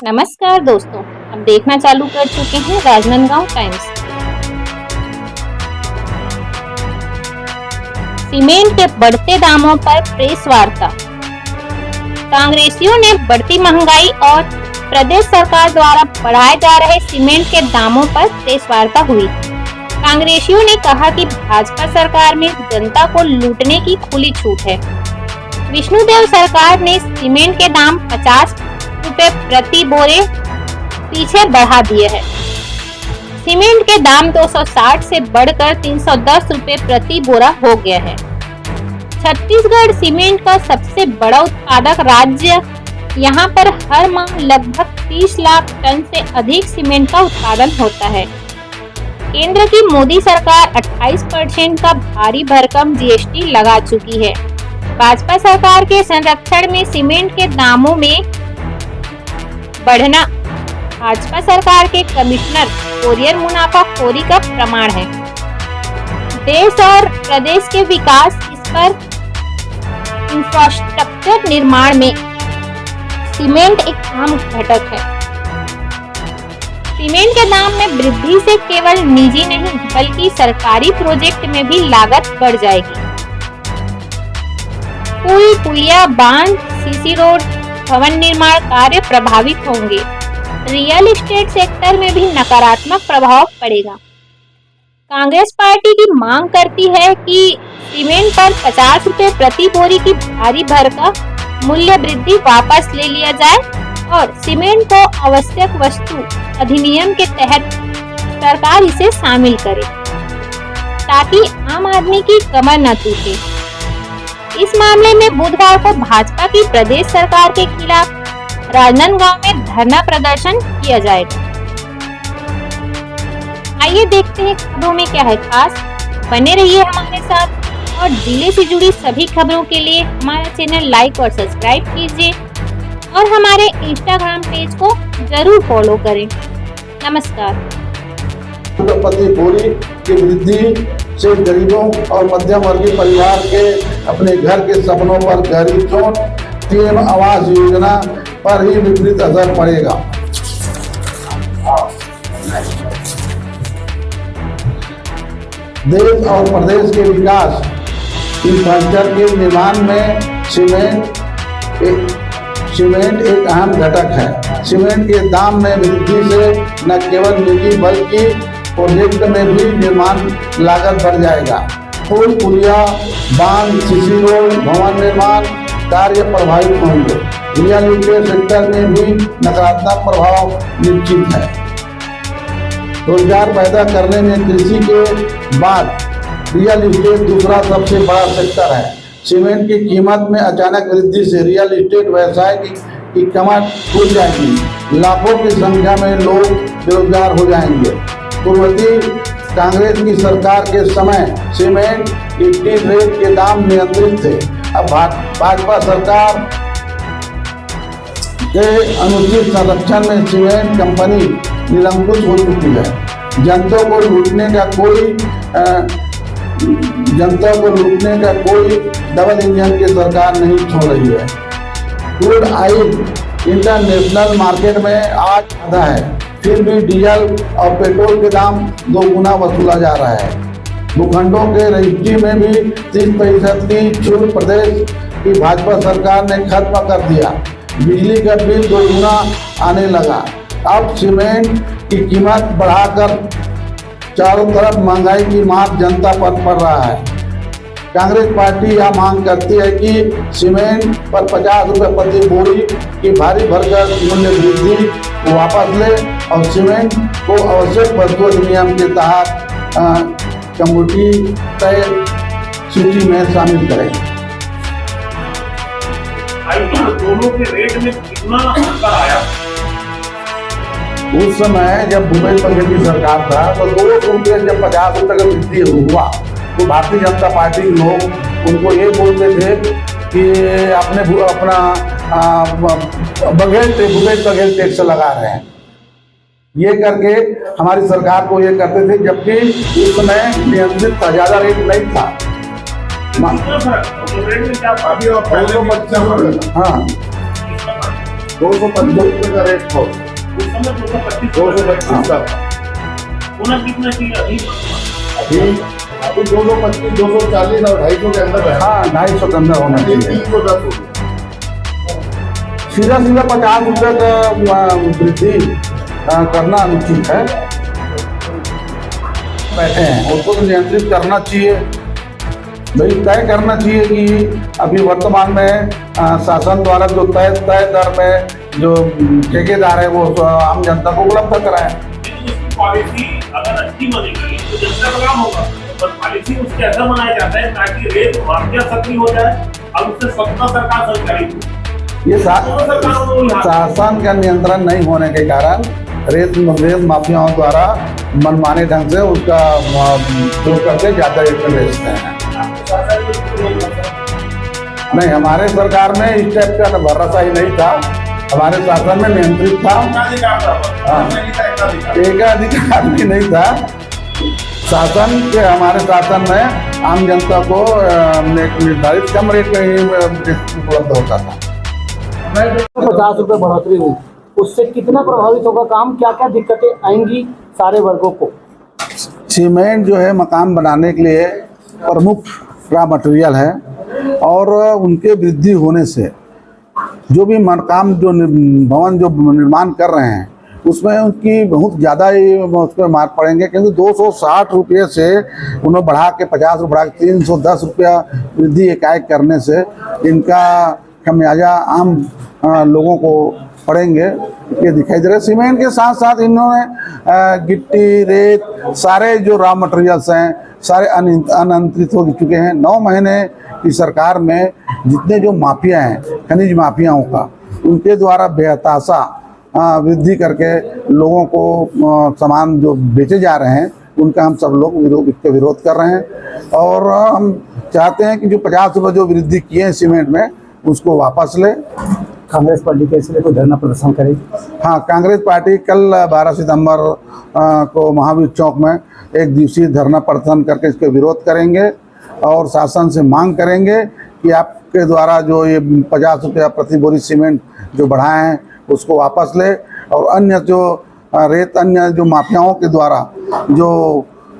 नमस्कार दोस्तों, अब देखना चालू कर चुके हैं राजनांदगांव टाइम्स। सीमेंट के बढ़ते दामों पर प्रेस वार्ता। कांग्रेसियों ने बढ़ती महंगाई और प्रदेश सरकार द्वारा बढ़ाए जा रहे सीमेंट के दामों पर प्रेस वार्ता हुई। कांग्रेसियों ने कहा कि भाजपा सरकार में जनता को लूटने की खुली छूट है। विष्णुदेव सरकार ने सीमेंट के दाम 50 रुपए प्रति बोरे पीछे बढ़ा दिए हैं। सीमेंट के दाम 260 से बढ़कर 310 रुपए प्रति बोरा हो गया है। छत्तीसगढ़ सीमेंट का सबसे बड़ा उत्पादक राज्य, यहाँ पर हर माह लगभग 30 लाख टन से अधिक सीमेंट का उत्पादन होता है। केंद्र की मोदी सरकार 28% का भारी भरकम जीएसटी लगा चुकी है। भाजपा सरकार के संरक्षण में सीमेंट के दामों में बढ़ना भाजपा सरकार के कमिश्नर कोरियर मुनाफाखोरी का प्रमाण है। देश और प्रदेश के विकास, इस पर इंफ्रास्ट्रक्चर निर्माण में सीमेंट एक अहम घटक है। सीमेंट के दाम में वृद्धि से केवल निजी नहीं बल्कि सरकारी प्रोजेक्ट में भी लागत बढ़ जाएगी। पुल, पुलिया, बांध, सीसी रोड, भवन निर्माण कार्य प्रभावित होंगे। रियल एस्टेट सेक्टर में भी नकारात्मक प्रभाव पड़ेगा। कांग्रेस पार्टी की मांग करती है कि सीमेंट पर 50 रुपए प्रति बोरी की भारी भरकम मूल्य वृद्धि वापस ले लिया जाए और सीमेंट को आवश्यक वस्तु अधिनियम के तहत सरकार इसे शामिल करे ताकि आम आदमी की कमर न टूटे। इस मामले में बुधवार को भाजपा की प्रदेश सरकार के खिलाफ राजनांदगांव में धरना प्रदर्शन किया जाएगा। आइए देखते हैं खबरों में क्या है खास। बने रहिए हमारे साथ और जिले से जुड़ी सभी खबरों के लिए हमारा चैनल लाइक और सब्सक्राइब कीजिए और हमारे इंस्टाग्राम पेज को जरूर फॉलो करें। नमस्कार। प्रति बोरी की वृद्धि से गरीबों और मध्यम वर्गीय परिवार के अपने घर के सपनों पर गहरी चोट, पीएम आवास योजना पर ही विपरीत असर पड़ेगा। देश और प्रदेश के विकास, इंफ्रास्ट्रक्चर के निर्माण में सीमेंट एक अहम घटक है। सीमेंट के दाम में वृद्धि से न केवल निजी बल्कि प्रोजेक्ट में भी निर्माण लागत बढ़ जाएगा। पुल, पुलिया, बांध, सीसी रोड, भवन निर्माण कार्य प्रभावित होंगे। रियल एस्टेट सेक्टर में भी नकारात्मक प्रभाव निश्चित है। रोजगार पैदा करने में कृषि के बाद रियल एस्टेट दूसरा सबसे बड़ा सेक्टर है। सीमेंट की कीमत में अचानक वृद्धि से रियल एस्टेट व्यवसाय की कमर टूट जाएगी। लाखों की संख्या में लोग बेरोजगार हो जाएंगे। पूर्ववर्ती कांग्रेस की सरकार के समय सीमेंट की रेट के दाम नियंत्रित थे। अब भाजपा सरकार के अनुचित संरक्षण में सीमेंट कंपनी निरंकुश हो चुकी है। जनता को लूटने का कोई डबल इंजन की सरकार नहीं छोड़ रही है। क्रूड ऑयल इंटरनेशनल मार्केट में आज आधा है, फिर भी डीजल और पेट्रोल के दाम 2 गुना वसूला जा रहा है। भूखंडों के रजिस्ट्री में भी 30% की छूट प्रदेश की भाजपा सरकार ने खत्म कर दिया। बिजली का बिल 2 गुना आने लगा। अब सीमेंट की कीमत बढ़ाकर चारों तरफ महंगाई की मार जनता पर पड़ रहा है। कांग्रेस पार्टी यह मांग करती है कि सीमेंट पर 50 रुपए प्रति बोरी की भारी भरकम मूल्य वृद्धि वापस ले और सीमेंट को आवश्यक वस्तु अधिनियम के तहत कमोडिटी तय सूची में शामिल करें। दोनों के रेट में कितना अंतर आया? उस समय जब भूपेश बघेल की सरकार था तो 2 रुपये जब 50 रुपये का वृद्धि हुआ तो भारतीय जनता पार्टी के लोग उनको ये बोलते थे कि आपने अपना भूपेश बघेल टैक्स लगा रहे हैं। ये करके हमारी सरकार को ये करते थे, जबकि उस समय नियंत्रित था, ज्यादा रेट नहीं था। हाँ, 225 का रेट हो, उस समय 225 225 का होना कितना चाहिए अभी? अभी 225, 240 और 250 के अंदर है। हाँ, 250 के अंदर होना चाहिए। 310 हो गया। सीधा 50 रुपये का वृद्धि करना अनुचित है। बैठे हैं उसको तो नियंत्रित करना चाहिए भाई, तय करना चाहिए कि अभी वर्तमान में शासन द्वारा जो तय दर में जो ठेकेदार है वो आम जनता को उपलब्ध कराएं। पॉलिसी अगर अच्छी बनेगी तो जनता का काम होगा, पर पॉलिसी उसके ऐसा बनाया जाता है ताकि रेत माफिया सक्रिय हो जाए और उससे सत्ता सरकार संचालित हो। ये शासन का नियंत्रण नहीं होने के कारण रेत माफियाओं द्वारा मनमाने ढंग से उसका उपयोग करके ज्यादा रेट में बेचते हैं। नहीं, हमारे सरकार में इस टाइप का भरोसा ही नहीं था, हमारे शासन में नियंत्रित था। एकाधिकार भी नहीं था शासन के, हमारे शासन में आम जनता को निर्धारित कम रेट में ही उपलब्ध होता था। 50 रुपये बढ़ोतरी हुई, उससे कितना प्रभावित होगा काम, क्या क्या दिक्कतें आएंगी सारे वर्गों को? सीमेंट जो है मकान बनाने के लिए प्रमुख रॉ मटेरियल है और उनके वृद्धि होने से जो भी मकान जो भवन जो निर्माण कर रहे हैं उसमें उनकी बहुत ज़्यादा ही उस पर मार पड़ेंगे, क्योंकि 260 रुपये से उन्होंने बढ़ा के 50 बढ़ा के 310 रुपया वृद्धि एकाएक करने से इनका खमियाजा आम लोगों को पड़ेंगे, ये दिखाई दे रहा है। सीमेंट के साथ साथ इन्होंने गिट्टी, रेत, सारे जो रॉ मटेरियल्स हैं सारे अनियंत्रित हो चुके हैं। 9 महीने की सरकार में जितने जो माफिया हैं खनिज माफियाओं का, उनके द्वारा बेहताशा वृद्धि करके लोगों को सामान जो बेचे जा रहे हैं उनका हम सब लोग विरोध कर रहे हैं और हम चाहते हैं कि जो 50 रुपये जो वृद्धि किए हैं सीमेंट में उसको वापस ले। कांग्रेस पार्टी के इसलिए कोई धरना प्रदर्शन करेगी? हाँ, कांग्रेस पार्टी कल 12 सितंबर को महावीर चौक में एक दिवसीय धरना प्रदर्शन करके इसके विरोध करेंगे और शासन से मांग करेंगे कि आपके द्वारा जो ये 50 रुपया प्रति बोरी सीमेंट जो बढ़ाए हैं उसको वापस ले और अन्य जो रेत अन्य जो माफियाओं के द्वारा जो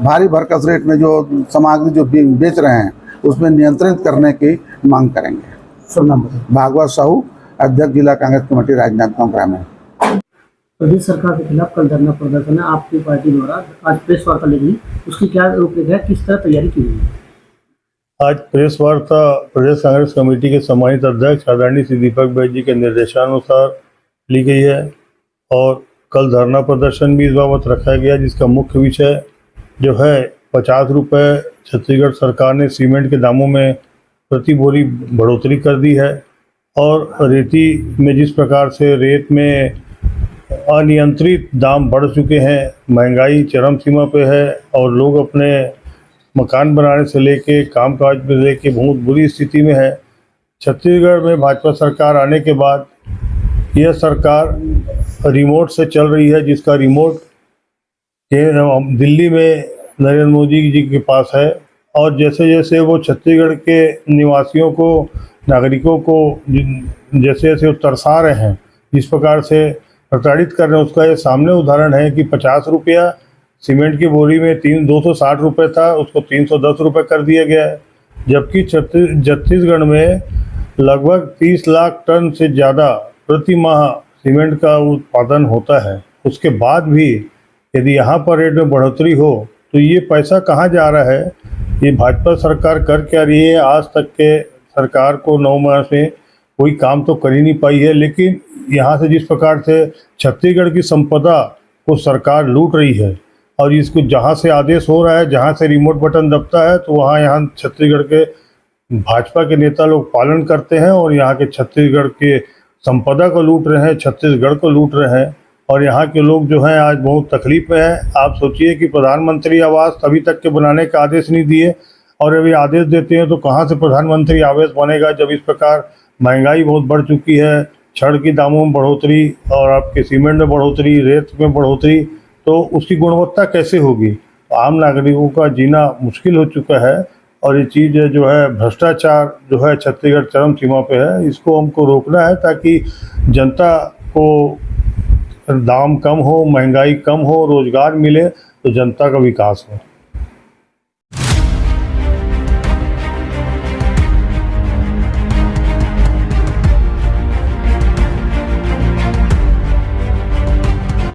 भारी भरकस रेट में जो सामग्री जो बेच रहे हैं उसमें नियंत्रित करने की मांग करेंगे। भागवत साहू, अध्यक्ष जिला कांग्रेस कमेटी, राजनांदगांव ग्रामीण। प्रदेश सरकार के खिलाफ कल धरना प्रदर्शन है आपकी पार्टी द्वारा, आज प्रेस वार्ता ली गई, उसकी क्या रूपरेखा है, किस तरह तैयारी की गई? आज प्रेस वार्ता प्रदेश कांग्रेस कमेटी के सम्मानित अध्यक्ष आदरणीय श्री दीपक बैज जी के निर्देशानुसार ली गई है और कल धरना प्रदर्शन भी इस बाबत रखा गया, जिसका मुख्य विषय जो है 50 रुपये छत्तीसगढ़ सरकार ने सीमेंट के दामों में प्रति बोरी बढ़ोतरी कर दी है और रेती में जिस प्रकार से रेत में अनियंत्रित दाम बढ़ चुके हैं, महंगाई चरम सीमा पे है और लोग अपने मकान बनाने से लेके कामकाज में लेके बहुत बुरी स्थिति में है। छत्तीसगढ़ में भाजपा सरकार आने के बाद यह सरकार रिमोट से चल रही है, जिसका रिमोट दिल्ली में नरेंद्र मोदी जी के पास है और जैसे जैसे वो छत्तीसगढ़ के निवासियों को, नागरिकों को जैसे जैसे तरसा रहे हैं, जिस प्रकार से प्रताड़ित कर रहे हैं, उसका ये सामने उदाहरण है कि 50 रुपया सीमेंट की बोरी में 260 रुपये था, उसको 310 रुपये कर दिया गया है। जबकि छत्तीसगढ़ में लगभग 30 लाख टन से ज़्यादा प्रति माह सीमेंट का उत्पादन होता है। उसके बाद भी यदि यहाँ पर रेट में बढ़ोतरी हो तो ये पैसा कहाँ जा रहा है? ये भाजपा सरकार कर क्या रही है? आज तक के सरकार को 9 माह से कोई काम तो कर ही नहीं पाई है, लेकिन यहाँ से जिस प्रकार से छत्तीसगढ़ की संपदा को सरकार लूट रही है और इसको जहाँ से आदेश हो रहा है, जहाँ से रिमोट बटन दबता है, तो वहाँ यहाँ छत्तीसगढ़ के भाजपा के नेता लोग पालन करते हैं और यहाँ के छत्तीसगढ़ के संपदा को लूट रहे हैं, छत्तीसगढ़ को लूट रहे हैं और यहाँ के लोग जो हैं आज बहुत तकलीफ में हैं। आप सोचिए कि प्रधानमंत्री आवास अभी तक के बनाने का आदेश नहीं दिए और अभी आदेश देते हैं तो कहाँ से प्रधानमंत्री आवास बनेगा, जब इस प्रकार महंगाई बहुत बढ़ चुकी है, छड़ की दामों में बढ़ोतरी और आपके सीमेंट में बढ़ोतरी, रेत में बढ़ोतरी, तो उसकी गुणवत्ता कैसे होगी? आम नागरिकों का जीना मुश्किल हो चुका है और ये चीज़ जो है भ्रष्टाचार जो है छत्तीसगढ़ चरम सीमा पे है, इसको हमको रोकना है ताकि जनता को दाम कम हो, महंगाई कम हो, रोजगार मिले तो जनता का विकास हो।